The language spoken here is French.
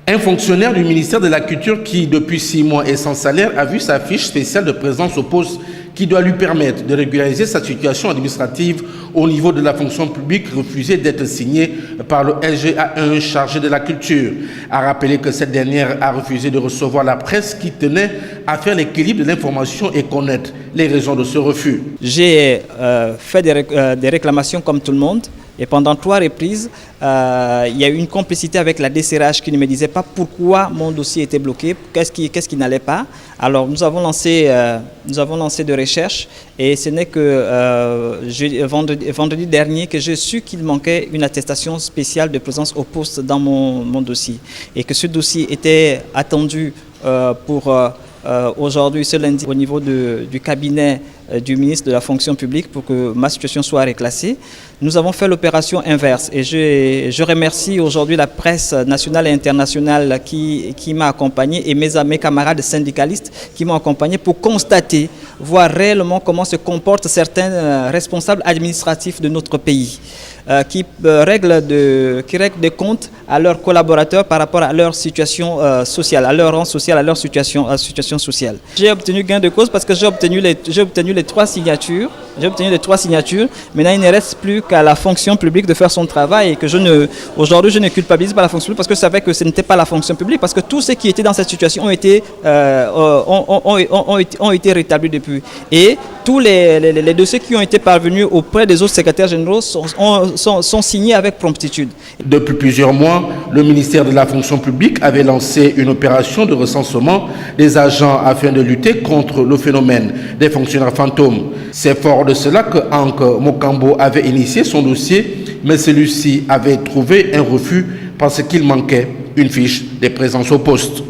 Un fonctionnaire du ministère de la Culture qui, depuis 6 mois, est sans salaire, a vu sa fiche spéciale de présence au poste qui doit lui permettre de régulariser sa situation administrative au niveau de la fonction publique refusée d'être signée par le LGA1 chargé de la culture. A rappelé que cette dernière a refusé de recevoir la presse qui tenait à faire l'équilibre de l'information et connaître les raisons de ce refus. J'ai fait des réclamations comme tout le monde. Et pendant 3 reprises, il y a eu une complicité avec la DCRH qui ne me disait pas pourquoi mon dossier était bloqué, qu'est-ce qui n'allait pas. Alors nous avons lancé des recherches et ce n'est que vendredi dernier que j'ai su qu'il manquait une attestation spéciale de présence au poste dans mon dossier. Et que ce dossier était attendu pour aujourd'hui, ce lundi, au niveau du cabinet du ministre de la fonction publique pour que ma situation soit reclassée. Nous avons fait l'opération inverse et je remercie aujourd'hui la presse nationale et internationale qui m'a accompagné et mes camarades syndicalistes qui m'ont accompagné pour constater, voir réellement comment se comportent certains responsables administratifs de notre pays qui règlent des comptes à leurs collaborateurs par rapport à leur situation sociale, à leur rang social, à leur situation sociale. J'ai obtenu gain de cause parce que j'ai obtenu les 3 signatures. Maintenant, il ne reste plus qu'à la fonction publique de faire son travail et que aujourd'hui, je ne culpabilise pas la fonction publique parce que je savais que ce n'était pas la fonction publique, parce que tous ceux qui étaient dans cette situation ont été rétablis depuis. Et tous les dossiers qui ont été parvenus auprès des autres secrétaires généraux sont signés avec promptitude. Depuis plusieurs mois, le ministère de la fonction publique avait lancé une opération de recensement des agents afin de lutter contre le phénomène des fonctionnaires fantômes. C'est fort de cela que Hank Mokambo avait initié son dossier, mais celui-ci avait trouvé un refus parce qu'il manquait une fiche de présence au poste.